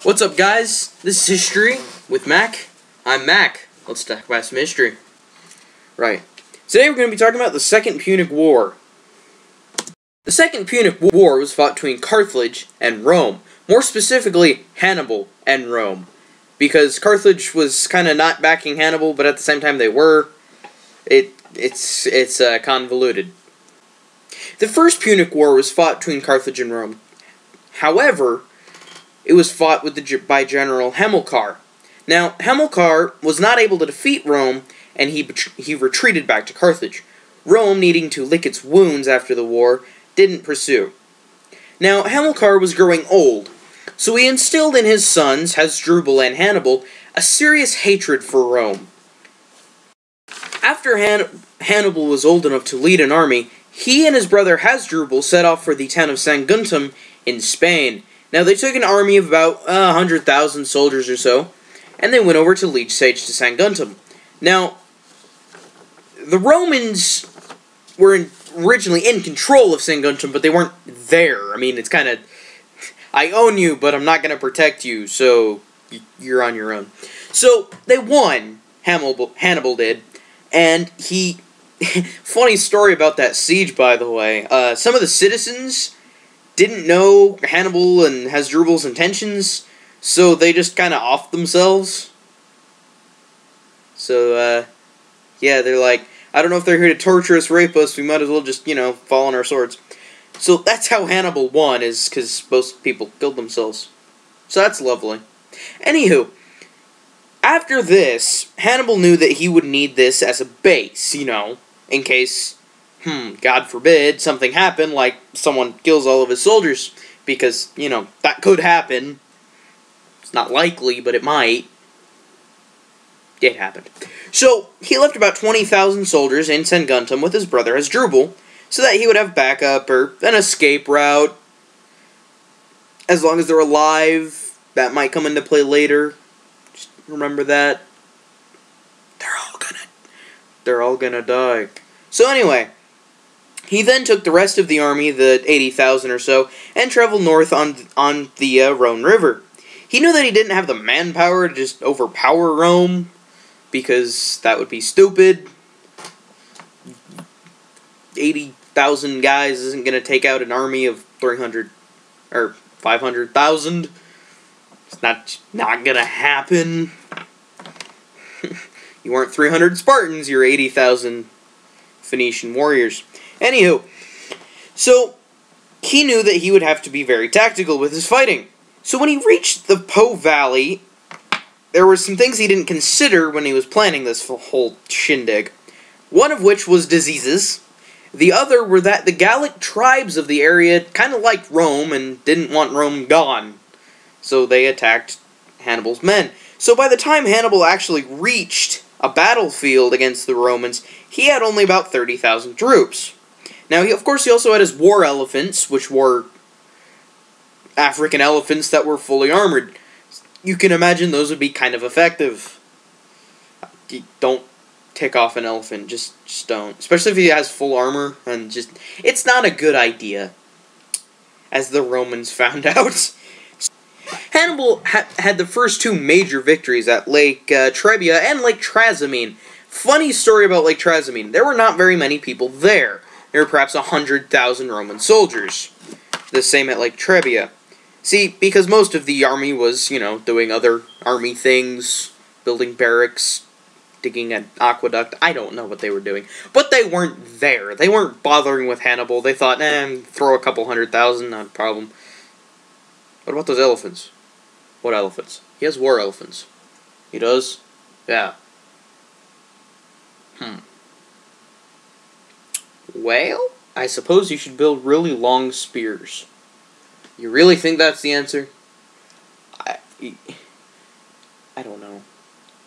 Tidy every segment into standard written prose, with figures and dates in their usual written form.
What's up, guys? This is History with Mac. I'm Mac. Let's talk about some history. Right. Today we're going to be talking about the Second Punic War. The Second Punic War was fought between Carthage and Rome. More specifically, Hannibal and Rome. Because Carthage was kind of not backing Hannibal, but at the same time they were. It's convoluted. The First Punic War was fought between Carthage and Rome. However, it was fought by General Hamilcar. Now, Hamilcar was not able to defeat Rome, and he retreated back to Carthage. Rome, needing to lick its wounds after the war, didn't pursue. Now, Hamilcar was growing old, so he instilled in his sons, Hasdrubal and Hannibal, a serious hatred for Rome. After Hannibal was old enough to lead an army, he and his brother Hasdrubal set off for the town of Saguntum in Spain. Now, they took an army of about 100,000 soldiers or so, and they went over to lead siege to Saguntum. Now, the Romans were originally in control of Saguntum, but they weren't there. I mean, it's kind of, I own you, but I'm not going to protect you, so you're on your own. So, they won, Hannibal did, and he, funny story about that siege, by the way, some of the citizens didn't know Hannibal and Hasdrubal's intentions, so they just kind of offed themselves. So, yeah, they're like, I don't know if they're here to torture us, rape us, we might as well just, fall on our swords. So that's how Hannibal won, is because most people killed themselves. So that's lovely. Anywho, after this, Hannibal knew that he would need this as a base, in case, God forbid, something happened, like someone kills all of his soldiers, because, that could happen. It's not likely, but it might. It happened. So, he left about 20,000 soldiers in Saguntum with his brother Hasdrubal, so that he would have backup or an escape route. As long as they're alive, that might come into play later. Just remember that. They're all gonna die. So anyway, he then took the rest of the army, the 80,000 or so, and traveled north on the Rhone River. He knew that he didn't have the manpower to just overpower Rome, because that would be stupid. 80,000 guys isn't going to take out an army of 300 or 500,000. It's not going to happen. You weren't 300 Spartans, you're 80,000 Phoenician warriors. Anywho, so he knew that he would have to be very tactical with his fighting. So when he reached the Po Valley, there were some things he didn't consider when he was planning this whole shindig. One of which was diseases. The other were that the Gallic tribes of the area kind of liked Rome and didn't want Rome gone. So they attacked Hannibal's men. So by the time Hannibal actually reached a battlefield against the Romans, he had only about 30,000 troops. Now, of course, he also had his war elephants, which were African elephants that were fully armored. You can imagine those would be kind of effective. Don't tick off an elephant, just don't. Especially if he has full armor, and it's not a good idea, as the Romans found out. Hannibal had the first two major victories at Lake Trebia and Lake Trasimene. Funny story about Lake Trasimene. There were not very many people there. There were perhaps 100,000 Roman soldiers. The same at Lake Trebia. See, because most of the army was, doing other army things, building barracks, digging an aqueduct. I don't know what they were doing. But they weren't there. They weren't bothering with Hannibal. They thought, throw a couple 100,000, not a problem. What about those elephants? What elephants? He has war elephants. He does? Yeah. Well, I suppose you should build really long spears. You really think that's the answer? I don't know.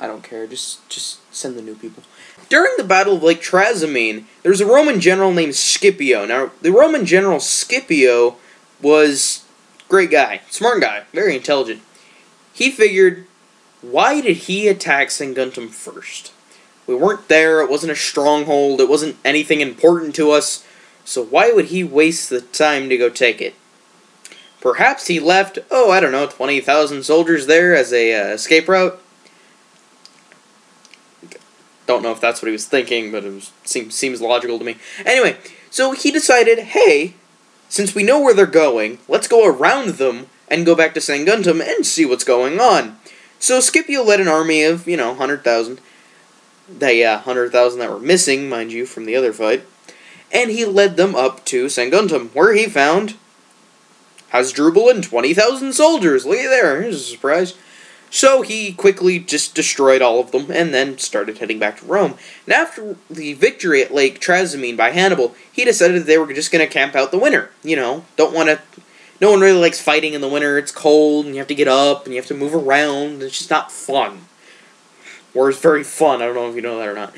I don't care. Just send the new people. During the Battle of Lake Trasimene, there was a Roman general named Scipio. Now, the Roman general Scipio was a great guy. Smart guy. Very intelligent. He figured, why did he attack Saguntum first? We weren't there. It wasn't a stronghold. It wasn't anything important to us. So why would he waste the time to go take it? Perhaps he left, oh, I don't know, 20,000 soldiers there as a escape route. Don't know if that's what he was thinking, but seems logical to me. Anyway, so he decided, hey, since we know where they're going, let's go around them and go back to Saguntum and see what's going on. So Scipio led an army of, 100,000. 100,000 that were missing, mind you, from the other fight. And he led them up to Saguntum, where he found Hasdrubal and 20,000 soldiers. Look at there, here's a surprise. So he quickly just destroyed all of them, and then started heading back to Rome. And after the victory at Lake Trasimene by Hannibal, he decided they were just going to camp out the winter. Don't want to... No one really likes fighting in the winter. It's cold, and you have to get up, and you have to move around. It's just not fun. War is very fun. I don't know if you know that or not.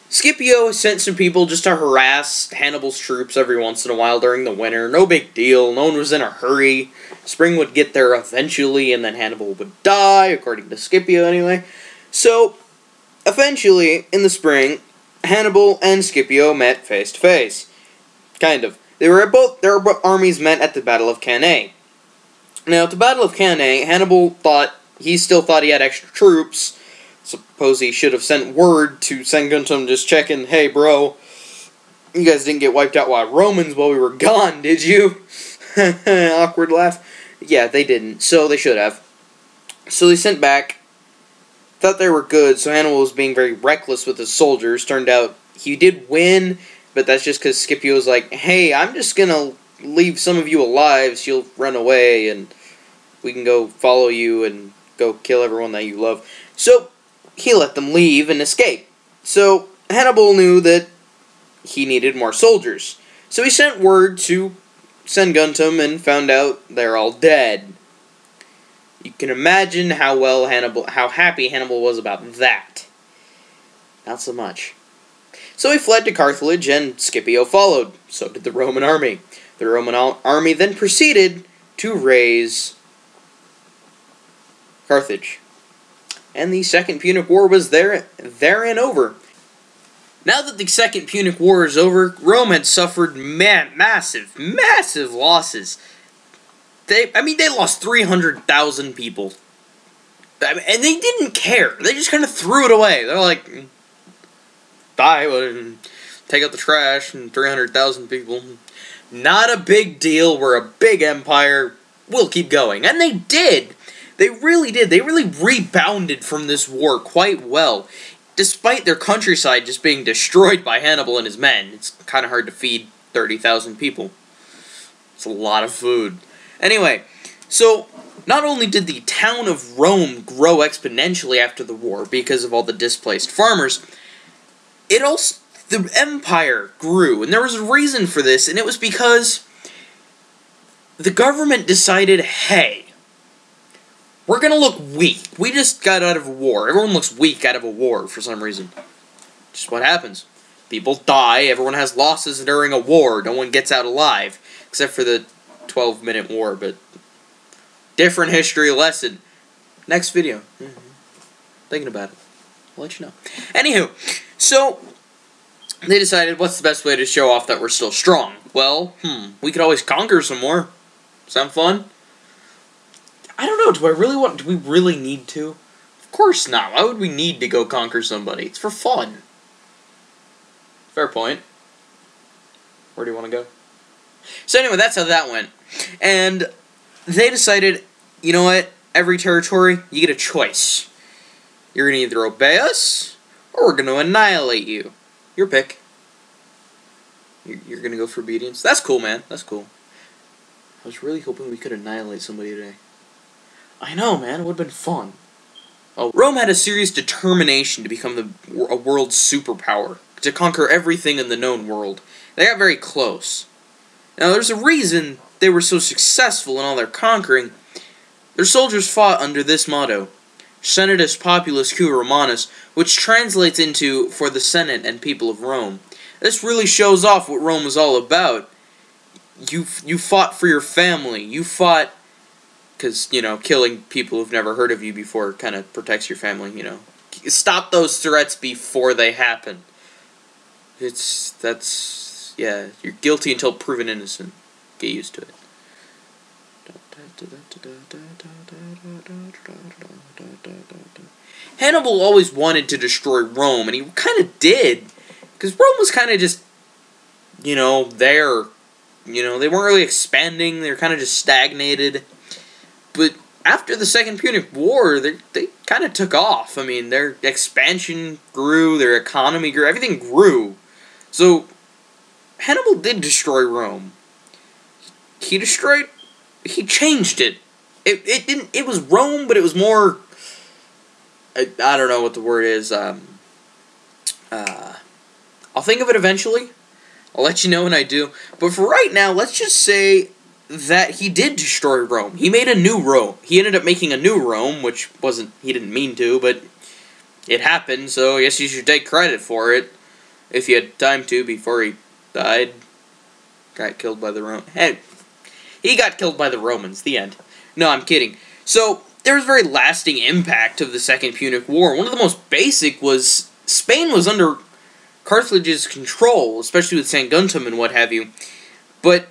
Scipio sent some people just to harass Hannibal's troops every once in a while during the winter. No big deal. No one was in a hurry. Spring would get there eventually, and then Hannibal would die, according to Scipio anyway. So, eventually, in the spring, Hannibal and Scipio met face to face. Kind of. Their armies met at the Battle of Cannae. Now, at the Battle of Cannae, Hannibal still thought he had extra troops. Suppose he should have sent word to Saguntum just checking, hey bro, you guys didn't get wiped out by Romans while we were gone, did you? Awkward laugh. Yeah, they didn't, so they should have. So they sent back, thought they were good, so Hannibal was being very reckless with his soldiers. Turned out he did win, but that's just because Scipio was like, hey, I'm just gonna leave some of you alive so you'll run away, and we can go follow you and go kill everyone that you love. So he let them leave and escape. So Hannibal knew that he needed more soldiers. So he sent word to Saguntum and found out they're all dead. You can imagine how happy Hannibal was about that. Not so much. So he fled to Carthage, and Scipio followed. So did the Roman army. The Roman army then proceeded to raise Carthage. And the Second Punic War was therein over. Now that the Second Punic War is over, Rome had suffered massive losses. They lost 300,000 people. And they didn't care. They just kind of threw it away. They're like, die, take out the trash, and 300,000 people. Not a big deal. We're a big empire. We'll keep going. And they did. They really did. They really rebounded from this war quite well. Despite their countryside just being destroyed by Hannibal and his men. It's kind of hard to feed 30,000 people. It's a lot of food. Anyway, so not only did the town of Rome grow exponentially after the war because of all the displaced farmers, the empire grew. And there was a reason for this, and it was because the government decided, hey, we're gonna look weak. We just got out of a war. Everyone looks weak out of a war for some reason. Just what happens. People die, everyone has losses during a war, no one gets out alive. Except for the 12-minute war, but different history lesson. Next video. Thinking about it. I'll let you know. Anywho, so they decided, what's the best way to show off that we're still strong? Well, we could always conquer some more. Sound fun? I don't know, do we really need to? Of course not. Why would we need to go conquer somebody? It's for fun. Fair point. Where do you want to go? So anyway, that's how that went. And they decided, you know what? Every territory, you get a choice. You're going to either obey us, or we're going to annihilate you. Your pick. You're going to go for obedience? That's cool, man. That's cool. I was really hoping we could annihilate somebody today. I know, man. It would have been fun. Oh, Rome had a serious determination to become a world superpower, to conquer everything in the known world. They got very close. Now, there's a reason they were so successful in all their conquering. Their soldiers fought under this motto, Senatus Populus Cui Romanus, which translates into, for the Senate and people of Rome. This really shows off what Rome was all about. You fought for your family. You fought because, killing people who've never heard of you before kind of protects your family, Stop those threats before they happen. Yeah, you're guilty until proven innocent. Get used to it. Hannibal always wanted to destroy Rome, and he kind of did, because Rome was kind of just, there. They weren't really expanding, they were kind of just stagnated. But after the Second Punic War, they kind of took off. I mean, their expansion grew, their economy grew, everything grew. So, Hannibal did destroy Rome. He changed it. It was Rome, but it was more, I don't know what the word is, I'll think of it eventually. I'll let you know when I do. But for right now, let's just say that he did destroy Rome. He made a new Rome. He ended up making a new Rome, which he didn't mean to, but it happened, so I guess you should take credit for it. If you had time to before he died. Got killed by the Romans. Hey, he got killed by the Romans. The end. No, I'm kidding. So, there was a very lasting impact of the Second Punic War. One of the most basic was Spain was under Carthage's control, especially with Saguntum and what have you. But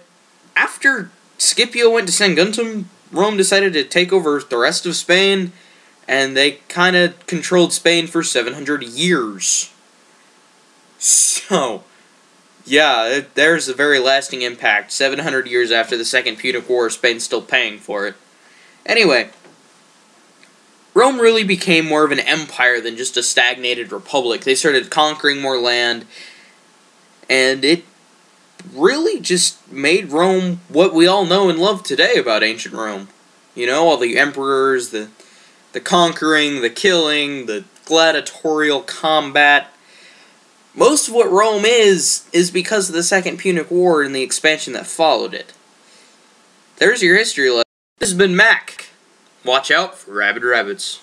after Scipio went to Saguntum, Rome decided to take over the rest of Spain, and they kind of controlled Spain for 700 years. So, yeah, there's a very lasting impact. 700 years after the Second Punic War, Spain's still paying for it. Anyway, Rome really became more of an empire than just a stagnated republic. They started conquering more land, and it really just made Rome what we all know and love today about ancient Rome. All the emperors, the conquering, the killing, the gladiatorial combat. Most of what Rome is because of the Second Punic War and the expansion that followed it. There's your history lesson. This has been Mac. Watch out for rabid rabbits.